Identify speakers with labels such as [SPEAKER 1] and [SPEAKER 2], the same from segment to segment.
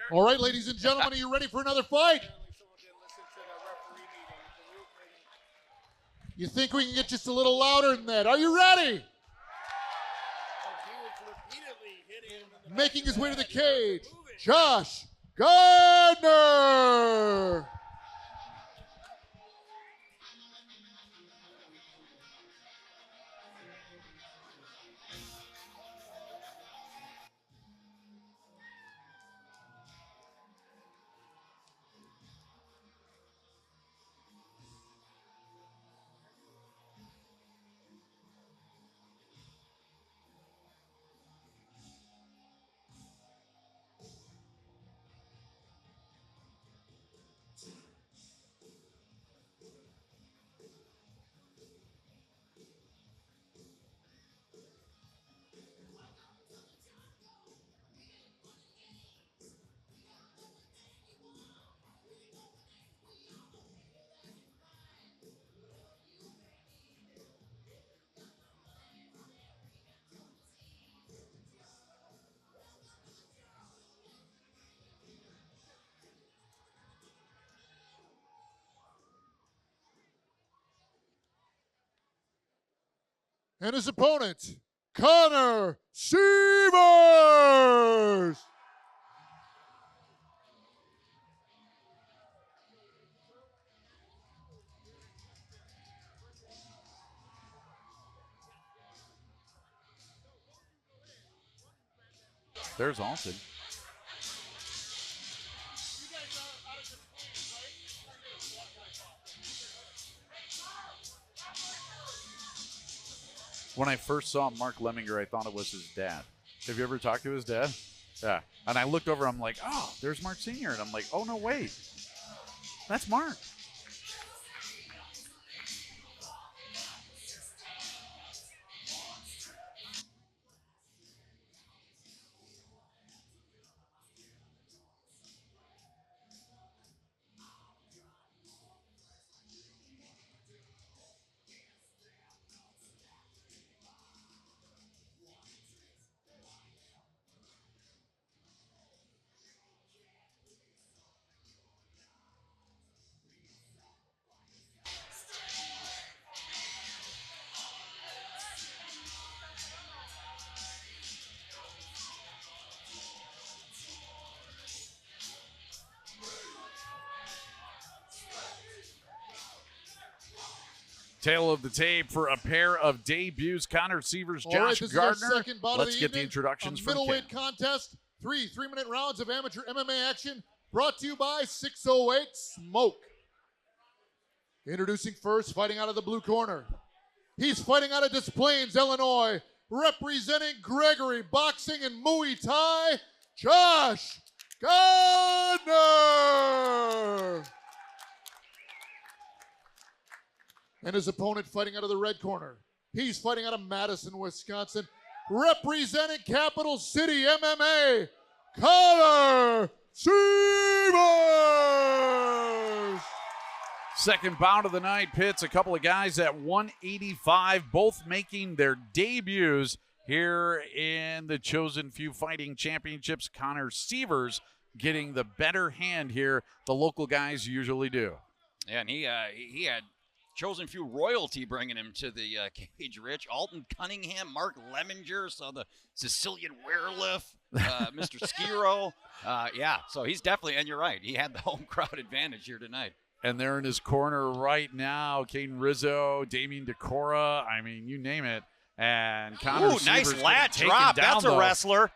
[SPEAKER 1] All right, ladies and gentlemen, are you ready for another fight? You think we can get just a little louder than that? Are you ready? Making his way to the cage, Josh Gardner. And his opponent, Connor Seavers.
[SPEAKER 2] There's Alston. When I first saw Mark Lemminger, I thought it was his dad. Have you ever talked to his dad? Yeah. And I looked over, I'm like, oh, there's Mark Sr. And I'm like, oh, no, wait. That's Mark. Tail of the tape for a pair of debuts. Connor Seavers, Josh Gardner. Let's get the introductions from
[SPEAKER 1] middleweight contest. 3 3-minute rounds of amateur MMA action brought to you by 608 Smoke. Introducing first, fighting out of the blue corner. He's fighting out of Des Plaines, Illinois. Representing Gregory Boxing and Muay Thai, Josh Gardner. And his opponent fighting out of the red corner. He's fighting out of Madison, Wisconsin. Representing Capital City MMA, Connor Seavers.
[SPEAKER 2] Second bout of the night pits a couple of guys at 185, both making their debuts here in the Chosen Few Fighting Championships. Connor Seavers getting the better hand here. The local guys usually do.
[SPEAKER 3] Yeah, and he had Chosen Few royalty bringing him to the cage, Rich. Alton Cunningham, Mark Lemminger, so the Sicilian Werewolf, Mr. Skiro. Yeah, so he's definitely, and you're right, he had the home crowd advantage here tonight.
[SPEAKER 2] And they're in his corner right now. Caden Rizzo, Damian Decora, I mean, you name it. And Connor Seavers
[SPEAKER 3] nice lat drop. That's a wrestler.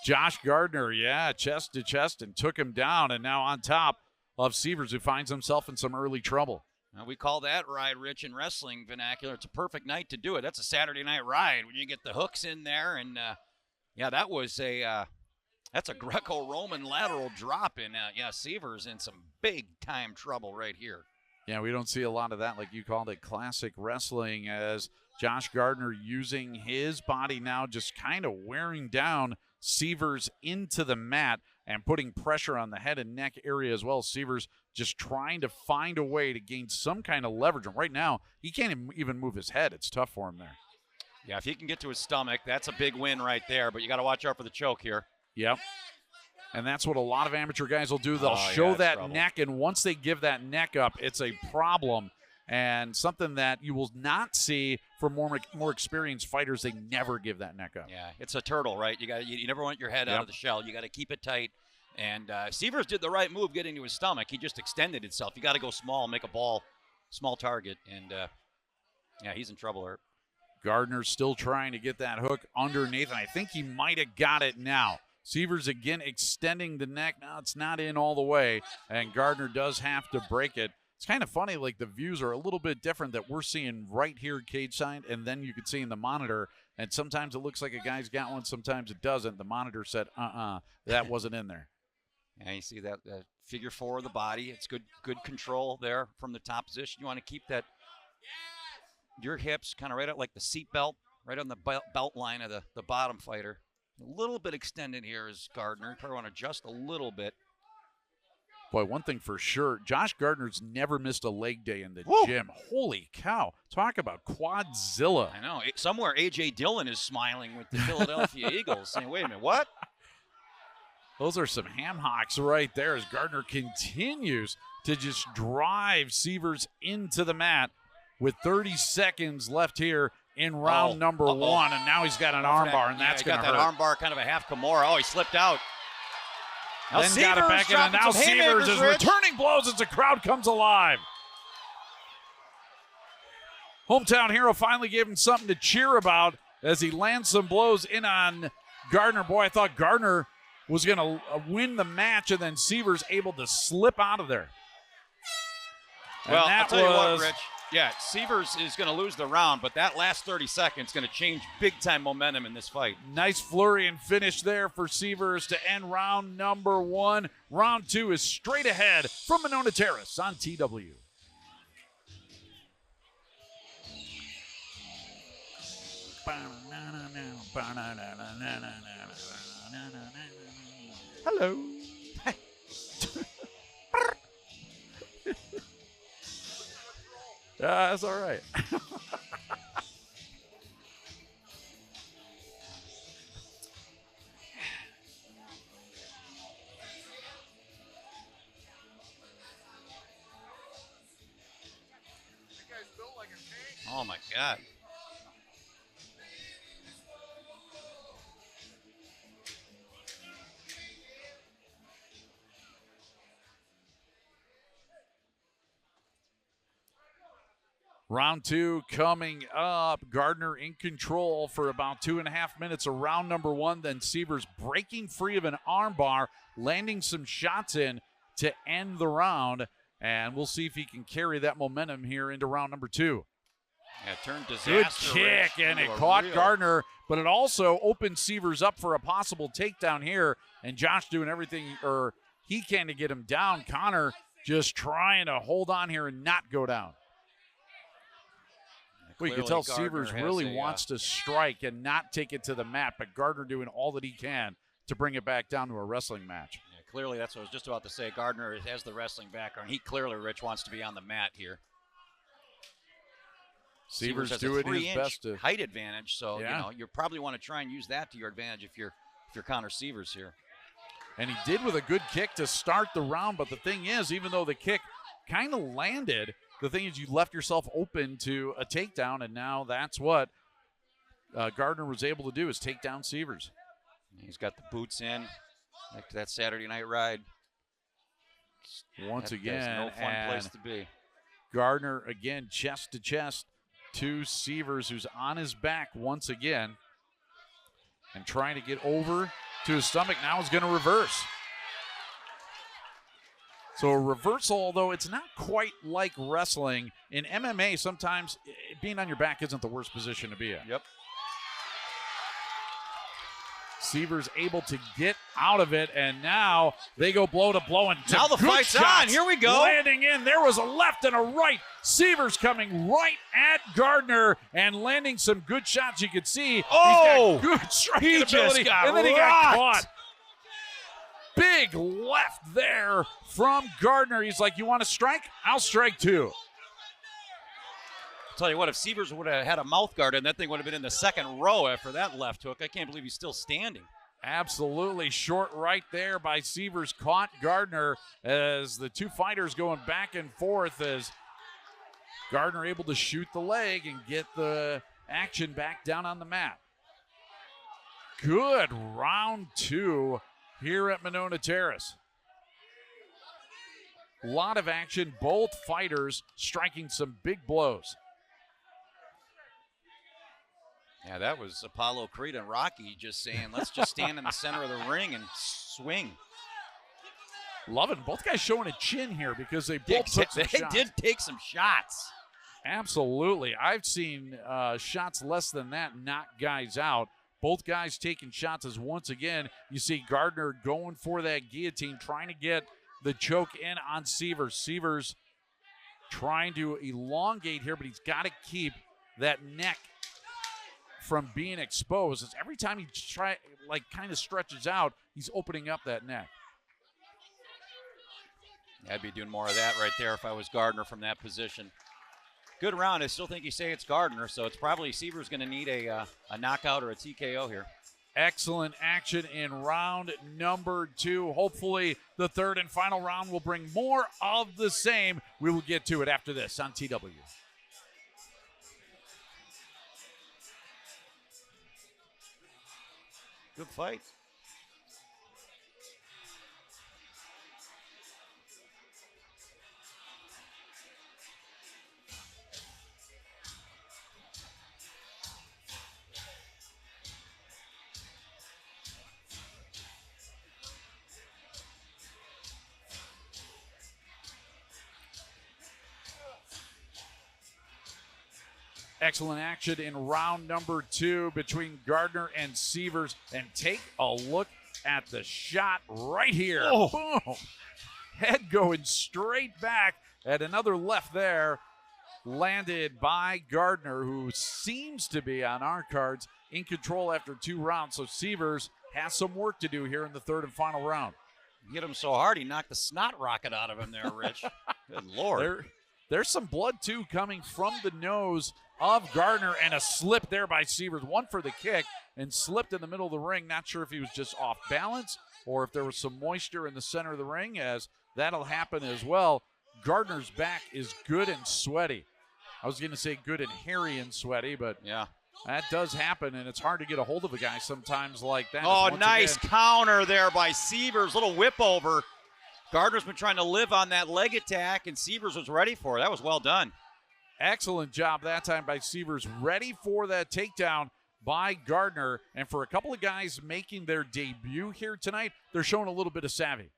[SPEAKER 2] Josh Gardner, yeah, chest to chest and took him down. And now on top of Seavers, who finds himself in some early trouble.
[SPEAKER 3] We call that ride, Rich, in wrestling vernacular. It's a perfect night to do it. That's a Saturday night ride when you get the hooks in there. And, yeah, that was that's a Greco-Roman lateral drop. And, yeah, Seavers in some big-time trouble right here.
[SPEAKER 2] Yeah, we don't see a lot of that, like you called it, classic wrestling, as Josh Gardner using his body now, just kind of wearing down Seavers into the mat and putting pressure on the head and neck area as well. Seavers just trying to find a way to gain some kind of leverage. And right now, he can't even move his head. It's tough for him there.
[SPEAKER 3] Yeah, if he can get to his stomach, that's a big win right there. But you got to watch out for the choke here.
[SPEAKER 2] Yep. And that's what a lot of amateur guys will do. They'll
[SPEAKER 3] Oh,
[SPEAKER 2] show
[SPEAKER 3] yeah,
[SPEAKER 2] that
[SPEAKER 3] trouble.
[SPEAKER 2] neck, and once they give that neck up, it's a problem. And something that you will not see for more experienced fighters. They never give that neck up.
[SPEAKER 3] Yeah, it's a turtle, right? You never want your head out of the shell. You got to keep it tight. And Seavers did the right move getting to his stomach. He just extended himself. You got to go small, make a ball, small target. And, yeah, he's in trouble, Herb.
[SPEAKER 2] Gardner's still trying to get that hook underneath, and I think he might have got it now. Seavers again extending the neck. Now it's not in all the way, and Gardner does have to break it. It's kind of funny, like the views are a little bit different that we're seeing right here cage side, and then you can see in the monitor, and sometimes it looks like a guy's got one, sometimes it doesn't. The monitor said, that wasn't in there.
[SPEAKER 3] And you see that figure four of the body. It's good control there from the top position. You want to keep that your hips kind of right out like the seat belt, right on the belt line of the bottom fighter. A little bit extended here is Gardner. You probably want to adjust a little bit.
[SPEAKER 2] Boy, one thing for sure, Josh Gardner's never missed a leg day in the gym. Holy cow. Talk about Quadzilla.
[SPEAKER 3] I know. Somewhere A.J. Dillon is smiling with the Philadelphia Eagles saying, wait a minute, what?
[SPEAKER 2] Those are some ham hocks right there as Gardner continues to just drive Seavers into the mat with 30 seconds left here in round number one. And now he's got an armbar, and that's going to hurt.
[SPEAKER 3] He got that armbar, kind of a half Kimura. Oh, he slipped out. Now
[SPEAKER 2] Then got it back in, and now Seavers is returning blows as the crowd comes alive. Hometown hero finally gave him something to cheer about as he lands some blows in on Gardner. Boy, I thought Gardner was going to win the match, and then Seavers able to slip out of there. And
[SPEAKER 3] well, I'll tell you what, Rich. Yeah, Seavers is going to lose the round, but that last 30 seconds is going to change big-time momentum in this fight.
[SPEAKER 2] Nice flurry and finish there for Seavers to end round number one. Round two is straight ahead from Monona Terrace on TW.
[SPEAKER 3] Hello.
[SPEAKER 2] That's all right.
[SPEAKER 3] Oh, my God.
[SPEAKER 2] Round two coming up. Gardner in control for about 2.5 minutes of round number one. Then Seavers breaking free of an armbar, landing some shots in to end the round. And we'll see if he can carry that momentum here into round number two.
[SPEAKER 3] Yeah, turned
[SPEAKER 2] Good
[SPEAKER 3] disaster.
[SPEAKER 2] kick, and it caught Gardner, but it also opened Seavers up for a possible takedown here. And Josh doing everything he can to get him down. Connor just trying to hold on here and not go down. Well, you can tell Seavers really wants to strike and not take it to the mat, but Gardner doing all that he can to bring it back down to a wrestling match.
[SPEAKER 3] Yeah, clearly, that's what I was just about to say. Gardner has the wrestling background. He clearly, Rich, wants to be on the mat here.
[SPEAKER 2] Seavers
[SPEAKER 3] has
[SPEAKER 2] doing
[SPEAKER 3] a
[SPEAKER 2] his best to
[SPEAKER 3] height advantage, so
[SPEAKER 2] yeah.
[SPEAKER 3] You probably want to try and use that to your advantage if you're Connor Seavers here.
[SPEAKER 2] And he did with a good kick to start the round, but the thing is, even though the kick kind of landed, the thing is you left yourself open to a takedown, and now that's what Gardner was able to do is take down Seavers.
[SPEAKER 3] He's got the boots in, like that Saturday night ride.
[SPEAKER 2] Once again,
[SPEAKER 3] no fun place to be.
[SPEAKER 2] Gardner again chest to chest to Seavers, who's on his back once again and trying to get over to his stomach. Now is going to reverse. So a reversal, although it's not quite like wrestling, in MMA sometimes being on your back isn't the worst position to be in.
[SPEAKER 3] Yep.
[SPEAKER 2] Seavers able to get out of it, and now they go blow to blow. And
[SPEAKER 3] now the fight's on. Here we go.
[SPEAKER 2] Landing in. There was a left and a right. Seavers coming right at Gardner and landing some good shots. You could see
[SPEAKER 3] oh,
[SPEAKER 2] he's got good striking
[SPEAKER 3] he
[SPEAKER 2] ability,
[SPEAKER 3] just got
[SPEAKER 2] and then he got caught. Big left there from Gardner. He's like, you want to strike? I'll strike too.
[SPEAKER 3] I'll tell you what, if Seavers would have had a mouth guard and that thing would have been in the second row after that left hook, I can't believe he's still standing.
[SPEAKER 2] Absolutely short right there by Seavers, caught Gardner as the two fighters going back and forth as Gardner able to shoot the leg and get the action back down on the mat. Good round 2 here at Monona Terrace. A lot of action, both fighters striking some big blows.
[SPEAKER 3] Yeah, that was Apollo Creed and Rocky just saying, let's just stand in the center of the ring and swing.
[SPEAKER 2] Loving both guys showing a chin here because they both took some
[SPEAKER 3] They
[SPEAKER 2] shots.
[SPEAKER 3] did take some shots.
[SPEAKER 2] Absolutely. I've seen shots less than that knock guys out. Both guys taking shots as once again, you see Gardner going for that guillotine, trying to get the choke in on Seavers. Seavers trying to elongate here, but he's got to keep that neck from being exposed. As every time he kind of stretches out, he's opening up that neck.
[SPEAKER 3] I'd be doing more of that right there if I was Gardner from that position. Good round. I still think you say it's Gardner, so it's probably Seavers going to need a knockout or a TKO here.
[SPEAKER 2] Excellent action in round number 2. Hopefully the third and final round will bring more of the same. We will get to it after this on TW.
[SPEAKER 3] Good fight.
[SPEAKER 2] Excellent action in round number 2 between Gardner and Seavers. And take a look at the shot right here.
[SPEAKER 3] Oh.
[SPEAKER 2] Boom. Head going straight back at another left there. Landed by Gardner, who seems to be on our cards in control after 2 rounds. So Seavers has some work to do here in the third and final round.
[SPEAKER 3] Hit him so hard he knocked the snot rocket out of him there, Rich. Good Lord.
[SPEAKER 2] There's some blood, too, coming from the nose of Gardner, and a slip there by Seavers. One for the kick and slipped in the middle of the ring. Not sure if he was just off balance or if there was some moisture in the center of the ring, as that'll happen as well. Gardner's back is good and sweaty. I was going to say good and hairy and sweaty, but
[SPEAKER 3] yeah,
[SPEAKER 2] that does happen, and it's hard to get a hold of a guy sometimes like that.
[SPEAKER 3] Oh,
[SPEAKER 2] Once
[SPEAKER 3] nice
[SPEAKER 2] again,
[SPEAKER 3] counter there by Seavers. Little whip over. Gardner's been trying to live on that leg attack, and Seavers was ready for it. That was well done.
[SPEAKER 2] excellent job that time by Seavers. Ready for that takedown by Gardner. And for a couple of guys making their debut here tonight, they're showing a little bit of savvy.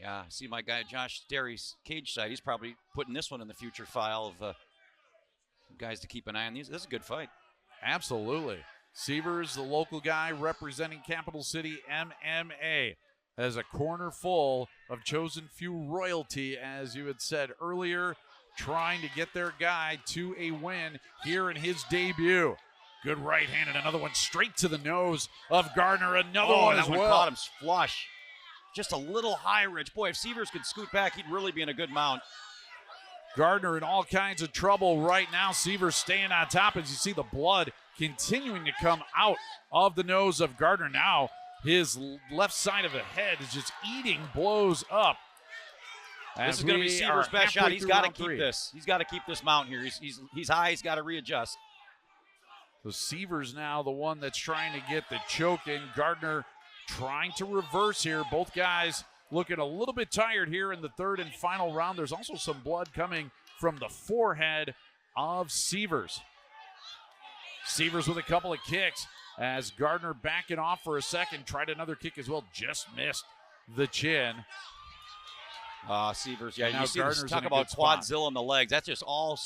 [SPEAKER 3] Yeah, see my guy Josh Derry's cage side. He's probably putting this one in the future file of guys to keep an eye on. This is a good fight.
[SPEAKER 2] Absolutely. Seavers, the local guy representing Capital City MMA, has a corner full of chosen few royalty, as you had said earlier, trying to get their guy to a win here in his debut. Good right hand and another one straight to the nose of Gardner. Another one
[SPEAKER 3] that
[SPEAKER 2] as
[SPEAKER 3] one
[SPEAKER 2] well.
[SPEAKER 3] caught him flush. Just a little high, Rich. Boy, if Seavers could scoot back, he'd really be in a good mount.
[SPEAKER 2] Gardner in all kinds of trouble right now. Seavers staying on top as you see the blood continuing to come out of the nose of Gardner. Now his left side of the head is just eating blows up.
[SPEAKER 3] This is going to be Seavers' best shot. He's got to keep this. He's got to keep this mount here. He's high. He's got to readjust.
[SPEAKER 2] So Seavers now the one that's trying to get the choke in. Gardner trying to reverse here. Both guys looking a little bit tired here in the third and final round. There's also some blood coming from the forehead of Seavers. Seavers with a couple of kicks as Gardner backing off for a second. Tried another kick as well. Just missed the chin.
[SPEAKER 3] Seavers, yeah,
[SPEAKER 2] now
[SPEAKER 3] you see
[SPEAKER 2] Gardner's
[SPEAKER 3] this, talk
[SPEAKER 2] in a
[SPEAKER 3] about
[SPEAKER 2] good spot.
[SPEAKER 3] quadzilla in the legs. That's just all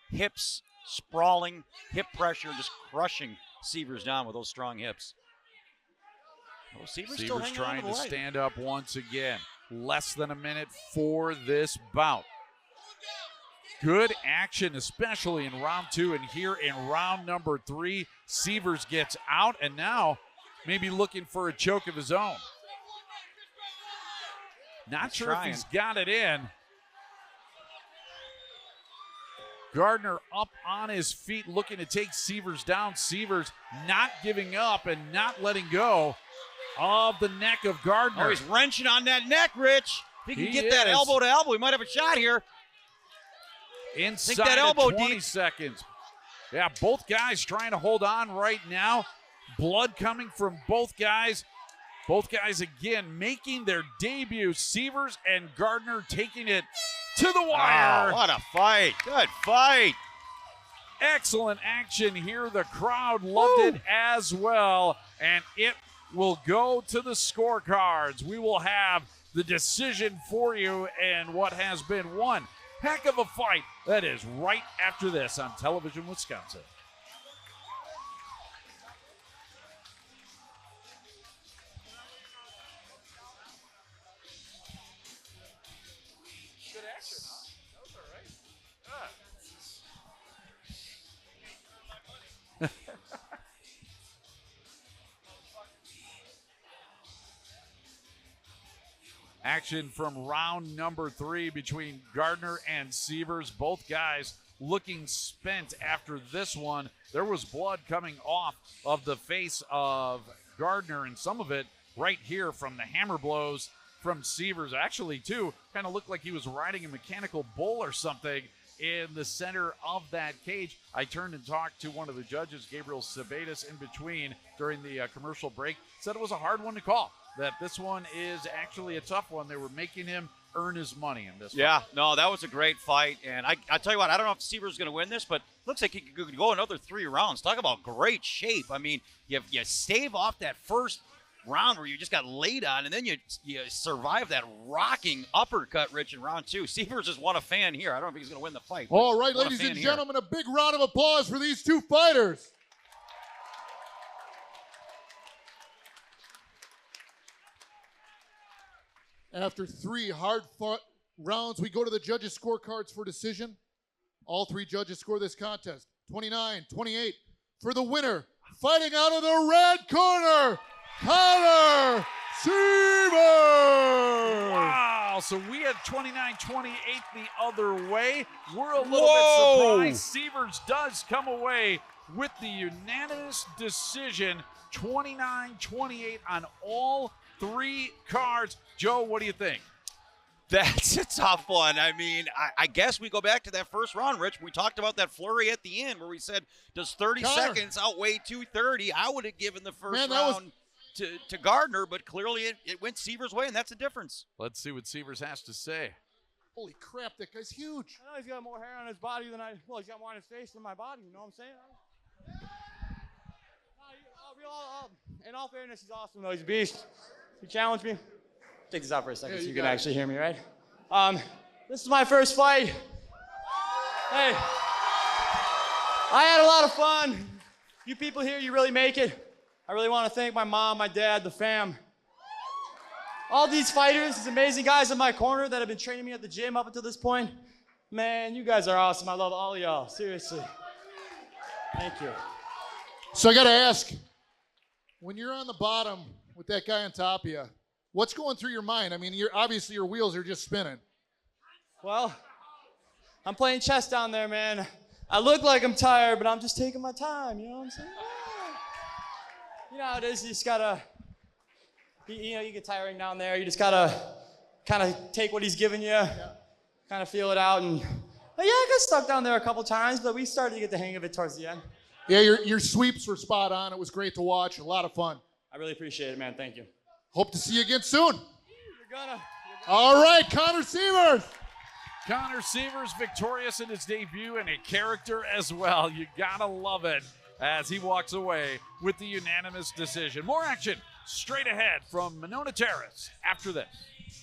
[SPEAKER 3] hips sprawling, hip pressure, just crushing Seavers down with those strong hips. Oh, Seavers still hanging
[SPEAKER 2] trying
[SPEAKER 3] on
[SPEAKER 2] to
[SPEAKER 3] the leg.
[SPEAKER 2] stand up once again. Less than a minute for this bout. Good action, especially in round 2, and here in round number 3, Seavers gets out and now maybe looking for a choke of his own. Not sure if he's got it in. Gardner up on his feet looking to take Seavers down. Seavers not giving up and not letting go. of the neck of Gardner.
[SPEAKER 3] Oh, he's wrenching on that neck, Rich. If he can get that
[SPEAKER 2] is.
[SPEAKER 3] elbow to elbow, he might have a shot here.
[SPEAKER 2] Inside
[SPEAKER 3] that elbow
[SPEAKER 2] of 20
[SPEAKER 3] deep.
[SPEAKER 2] seconds. Yeah, both guys trying to hold on right now. Blood coming from both guys. Both guys, again, making their debut. Seavers and Gardner taking it to the wire.
[SPEAKER 3] Wow, what a fight. Good fight.
[SPEAKER 2] Excellent action here. The crowd loved it as well. And it will go to the scorecards. We will have the decision for you and what has been one heck of a fight. That is right after this on Television Wisconsin.
[SPEAKER 4] Good action, huh? That was all right.
[SPEAKER 2] Action from round number 3 between Gardner and Seavers. Both guys looking spent after this one. There was blood coming off of the face of Gardner, and some of it right here from the hammer blows from Seavers. Actually, too, kind of looked like he was riding a mechanical bull or something in the center of that cage. I turned and talked to one of the judges, Gabriel Sabatis, in between during the commercial break. Said it was a hard one to call, that this one is actually a tough one. They were making him earn his money in this one.
[SPEAKER 3] Yeah, no, that was a great fight. And I tell you what, I don't know if Seavers is going to win this, but looks like he could go another 3 rounds. Talk about great shape. I mean, you stave off that first round where you just got laid on, and then you survive that rocking uppercut, Rich, in round 2. Seavers has won a fan here. I don't know if he's going to win the fight.
[SPEAKER 1] All right, ladies and gentlemen, a big round of applause for these two fighters. After 3 hard-fought rounds, we go to the judges' scorecards for decision. All 3 judges score this contest 29-28 for the winner. Fighting out of the red corner, Connor Seavers!
[SPEAKER 2] Wow, so we had 29-28 the other way. We're a little bit surprised. Seavers does come away with the unanimous decision, 29-28 on all 3 cards. Joe, what do you think?
[SPEAKER 3] That's a tough one. I mean, I guess we go back to that first round, Rich. We talked about that flurry at the end where we said, does 30 seconds outweigh 230? I would have given the first round to Gardner, but clearly it went Seavers' way, and that's the difference.
[SPEAKER 2] Let's see what Seavers has to say.
[SPEAKER 1] Holy crap, that guy's huge.
[SPEAKER 4] I know he's got more hair on his body than he's got more on his face than my body, you know what I'm saying? In all fairness, he's awesome, though. He's a beast. He challenged me. Take this out for a second so you can actually hear me, right? This is my first fight. Hey, I had a lot of fun. You people here, you really make it. I really want to thank my mom, my dad, the fam. All these fighters, these amazing guys in my corner that have been training me at the gym up until this point. Man, you guys are awesome. I love all of y'all, seriously. Thank you.
[SPEAKER 1] So I got to ask, when you're on the bottom with that guy on top of you, what's going through your mind? I mean, obviously your wheels are just spinning.
[SPEAKER 4] Well, I'm playing chess down there, man. I look like I'm tired, but I'm just taking my time, you know what I'm saying? You know how it is, you just gotta, you get tiring down there. You just gotta kind of take what he's giving you, kind of feel it out. And I got stuck down there a couple times, but we started to get the hang of it towards the end.
[SPEAKER 1] Yeah, your sweeps were spot on. It was great to watch. A lot of fun.
[SPEAKER 4] I really appreciate it, man. Thank you.
[SPEAKER 1] Hope to see you again soon.
[SPEAKER 4] You're gonna.
[SPEAKER 1] All right, Connor Seavers.
[SPEAKER 2] Connor Seavers victorious in his debut and a character as well. You gotta love it as he walks away with the unanimous decision. More action straight ahead from Monona Terrace after this.